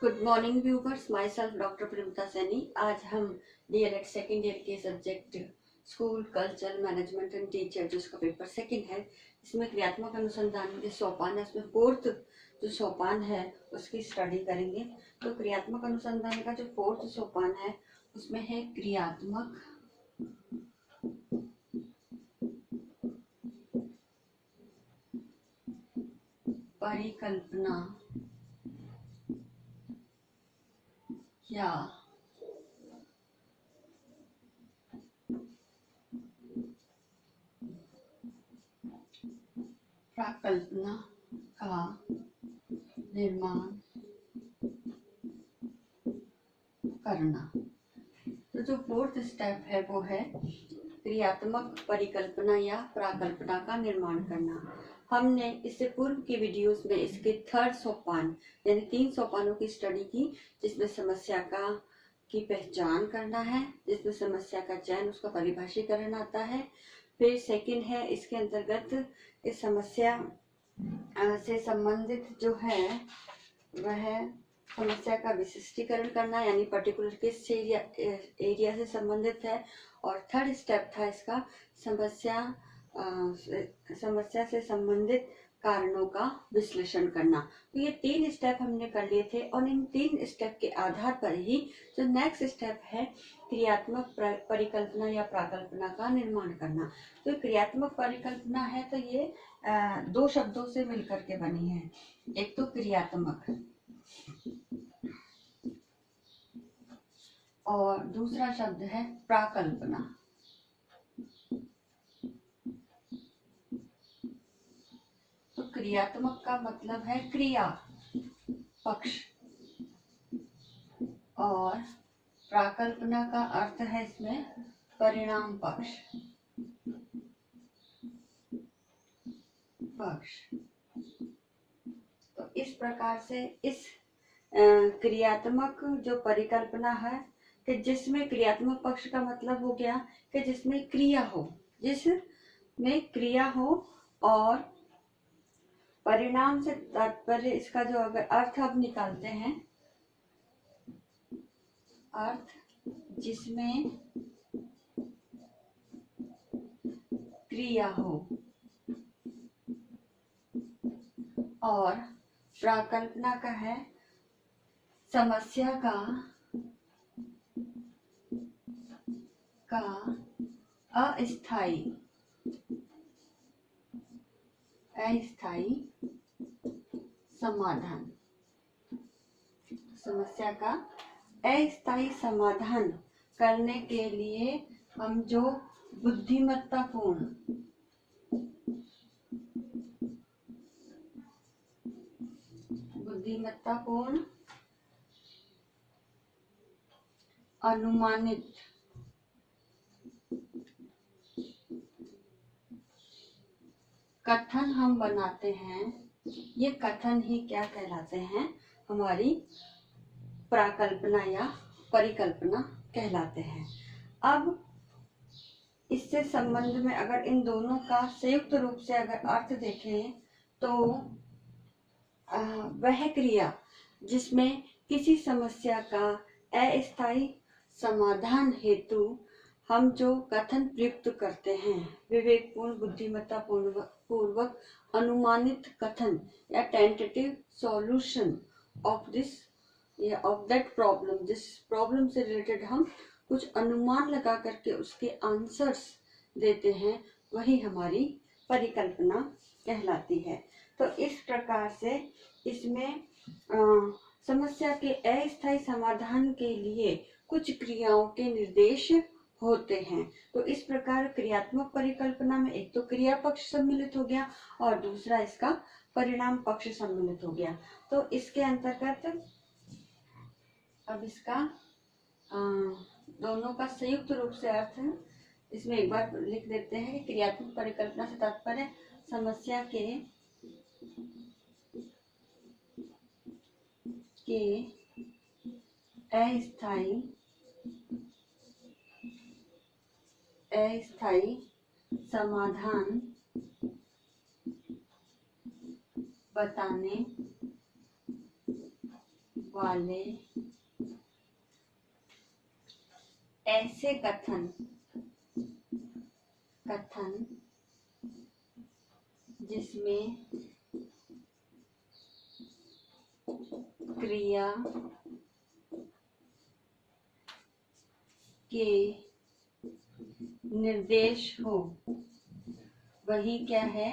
Good morning viewers, my self doctor Premta Saini. आज हम DElEd second year के subject school culture management and teacher, जिसका paper second है, इसमें क्रियात्मक अनुसंधान के सोपान है, उसमें फोर्थ जो सोपान है उसकी स्टडी करेंगे। तो क्रियात्मक अनुसंधान का जो फोर्थ सोपान है उसमें है क्रियात्मक परिकल्पना या प्राकल्पना का निर्माण करना। तो जो फोर्थ स्टेप है वो है क्रियात्मक परिकल्पना या प्राकल्पना का निर्माण करना। हमने इससे पूर्व की वीडियोस में इसके थर्ड सोपान यानी 3 सोपानों की स्टडी की, जिसमें समस्या की पहचान करना है, जिसमें समस्या का चयन, उसका परिभाषीकरण आता है। फिर सेकंड है इसके अंतर्गत इस समस्या से संबंधित जो है वह समस्या का विशिष्टीकरण करना, यानी पर्टिकुलर किस एरिया से संबंधित है। और थर्ड स्टेप था इसका समस्या से संबंधित कारणों का विश्लेषण करना। तो ये 3 स्टेप हमने कर लिए थे और इन 3 स्टेप के आधार पर ही जो नेक्स्ट स्टेप है क्रियात्मक परिकल्पना या प्राकल्पना का निर्माण करना। तो क्रियात्मक परिकल्पना है तो ये 2 शब्दों से मिलकर के बनी है। एक तो क्रियात्मक और दूसरा शब्द है प्राकल्पना। तो क्रियात्मक का मतलब है क्रिया पक्ष और प्राकल्पना का अर्थ है इसमें परिणाम पक्ष। तो इस प्रकार से इस क्रियात्मक जो परिकल्पना है कि जिसमें क्रियात्मक पक्ष का मतलब हो गया कि जिसमें क्रिया हो, और परिणाम से तात्पर्य इसका जो अगर अर्थ अब निकालते हैं, अर्थ जिसमें क्रिया हो, और प्राकल्पना का है समस्या का अस्थायी समाधान। समस्या का अस्थायी समाधान करने के लिए हम जो बुद्धिमत्तापूर्ण अनुमानित कथन हम बनाते हैं, ये कथन ही क्या कहलाते हैं, हमारी प्राकल्पना या परिकल्पना कहलाते हैं। अब इससे संबंध में अगर इन दोनों का संयुक्त रूप से अगर अर्थ देखें तो वह क्रिया जिसमें किसी समस्या का अस्थायी समाधान हेतु हम जो कथन प्रयुक्त करते हैं, विवेकपूर्ण बुद्धिमत्ता पूर्वक अनुमानित कथन या tentative solution of that problem, जिस प्रॉब्लम से रिलेटेड हम कुछ अनुमान लगा करके उसके आंसर्स देते हैं, वही हमारी परिकल्पना कहलाती है। तो इस प्रकार से इसमें समस्या के अस्थायी समाधान के लिए कुछ क्रियाओं के निर्देश होते हैं। तो इस प्रकार क्रियात्मक परिकल्पना में एक तो क्रिया पक्ष सम्मिलित हो गया और दूसरा इसका परिणाम पक्ष सम्मिलित हो गया। तो इसके अंतर्गत अब इसका दोनों का संयुक्त रूप से अर्थ इसमें एक बार लिख देते हैं कि क्रियात्मक परिकल्पना से तात्पर्य समस्या के अस्थायी समाधान बताने वाले ऐसे कथन जिसमें क्रिया के निर्देश हो, वही क्या है?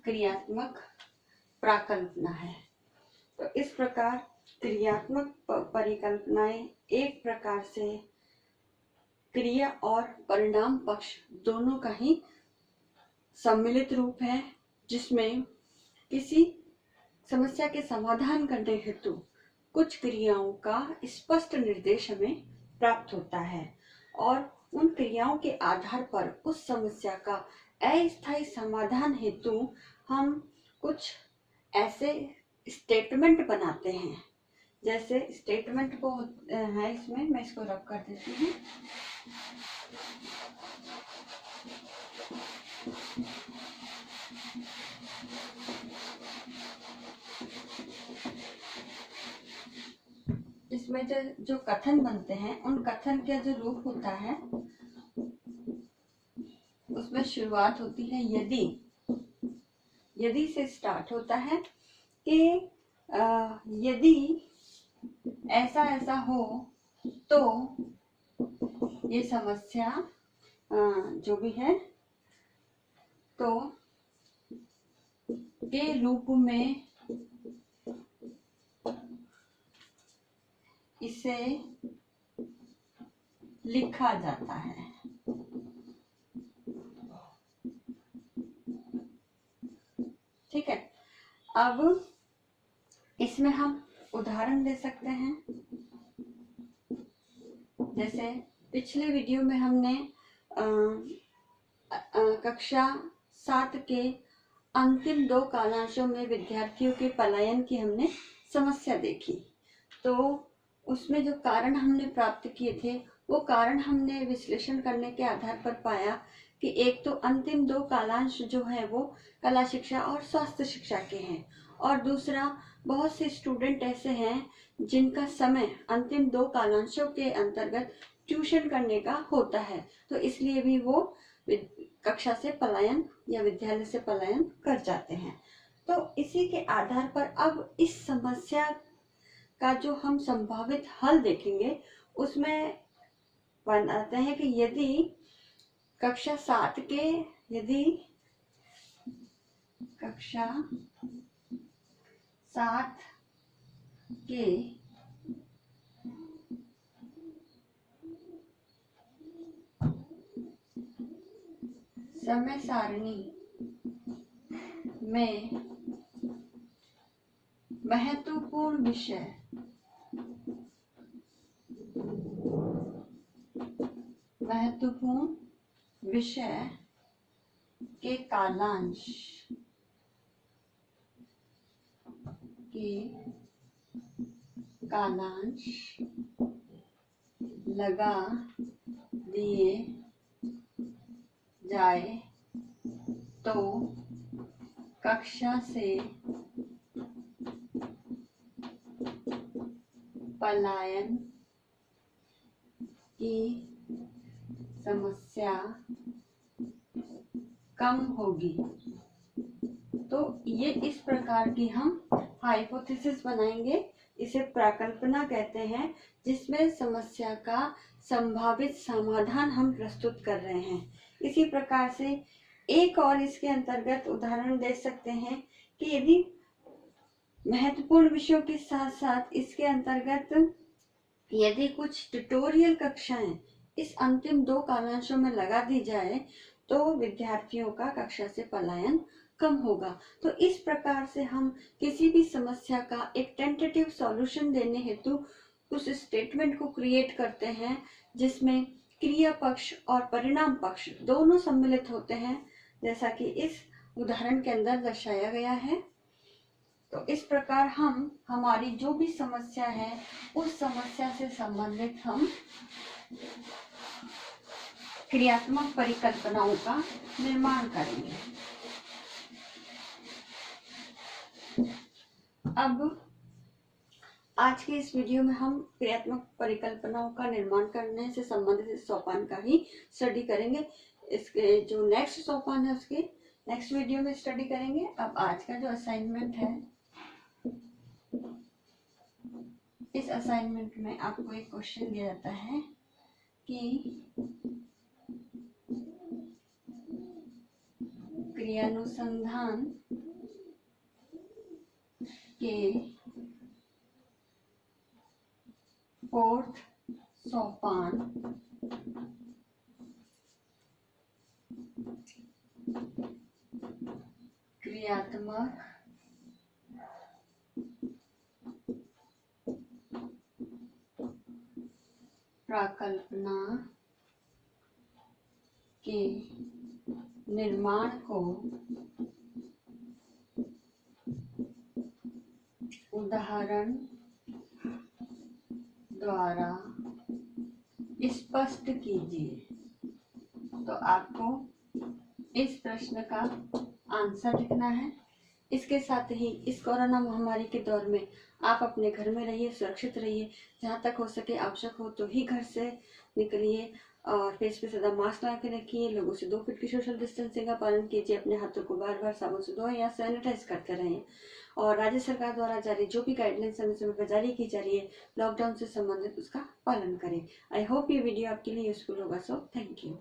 क्रियात्मक प्राकल्पना है। तो इस प्रकार क्रियात्मक परिकल्पनाएं एक प्रकार से क्रिया और परिणाम पक्ष दोनों का ही सम्मिलित रूप है, जिसमें किसी समस्या के समाधान करने हेतु कुछ क्रियाओं का स्पष्ट निर्देश हमें प्राप्त होता है और उन क्रियाओं के आधार पर उस समस्या का अस्थायी समाधान हेतु हम कुछ ऐसे स्टेटमेंट बनाते हैं। जैसे स्टेटमेंट को है, इसमें मैं इसको रब कर देती हूँ। इसमें जो कथन बनते हैं, उन कथन का जो रूप होता है उसमें शुरुआत होती है यदि से स्टार्ट होता है कि यदि ऐसा ऐसा हो तो ये समस्या जो भी है तो के रूप में इसे लिखा जाता है। ठीक है, अब इसमें हम उदाहरण दे सकते हैं। जैसे पिछले वीडियो में हमने कक्षा 7 के अंतिम 2 कालांशों में विद्यार्थियों के पलायन की हमने समस्या देखी। तो उसमें जो कारण हमने प्राप्त किए थे, वो कारण हमने विश्लेषण करने के आधार पर पाया कि एक तो अंतिम 2 कालांश जो है वो कला शिक्षा और स्वास्थ्य शिक्षा के हैं, और दूसरा बहुत से स्टूडेंट ऐसे हैं जिनका समय अंतिम 2 कालांशों के अंतर्गत ट्यूशन करने का होता है, तो इसलिए भी वो कक्षा से पलायन या विद्यालय से पलायन कर जाते हैं। तो इसी के आधार पर अब इस समस्या का जो हम संभावित हल देखेंगे, उसमें बताते हैं कि यदि कक्षा 7 के समय सारणी में महत्वपूर्ण विषय के कालांश लगा दिए जाए तो कक्षा से पलायन की समस्या कम होगी। तो ये इस प्रकार की हम हाइपोथेसिस बनाएंगे, इसे प्राकल्पना कहते हैं, जिसमें समस्या का संभावित समाधान हम प्रस्तुत कर रहे हैं। इसी प्रकार से एक और इसके अंतर्गत उदाहरण दे सकते हैं कि यदि महत्वपूर्ण विषयों के साथ साथ इसके अंतर्गत यदि कुछ ट्यूटोरियल कक्षाएं इस अंतिम 2 कालांशों में लगा दी जाए तो विद्यार्थियों का कक्षा से पलायन कम होगा। तो इस प्रकार से हम किसी भी समस्या का एक टेंटेटिव सॉल्यूशन देने हेतु उस स्टेटमेंट को क्रिएट करते हैं जिसमें क्रिया पक्ष और परिणाम पक्ष दोनों सम्मिलित होते हैं, जैसा कि इस उदाहरण के अंदर दर्शाया गया है। तो इस प्रकार हम हमारी जो भी समस्या है उस समस्या से संबंधित हम क्रियात्मक परिकल्पनाओं का निर्माण करेंगे। अब आज के इस वीडियो में हम क्रियात्मक परिकल्पनाओं का निर्माण करने से संबंधित इस सोपान का ही स्टडी करेंगे। इसके जो नेक्स्ट सोपान है उसके नेक्स्ट वीडियो में स्टडी करेंगे। अब आज का जो असाइनमेंट है, इस असाइनमेंट में आपको एक क्वेश्चन दिया जाता है कि क्रियानुसंधान के फोर्थ सोपान क्रियात्मक प्रकल्पना के निर्माण को उदाहरण द्वारा स्पष्ट कीजिए। तो आपको इस प्रश्न का आंसर लिखना है। इसके साथ ही इस कोरोना महामारी के दौर में आप अपने घर में रहिए, सुरक्षित रहिए। जहाँ तक हो सके आवश्यक हो तो ही घर से निकलिए और फेस पे सदा मास्क लगा के रखिए। लोगों से 2 फीट की सोशल डिस्टेंसिंग का पालन कीजिए। अपने हाथों को बार बार साबुन से धोएं या सैनिटाइज करते रहें। और राज्य सरकार द्वारा जारी जो भी गाइडलाइंस समय समय पर जारी की जा रही है लॉकडाउन से संबंधित, उसका पालन करें। आई होप ये वीडियो आपके लिए यूजफुल होगा। So thank you.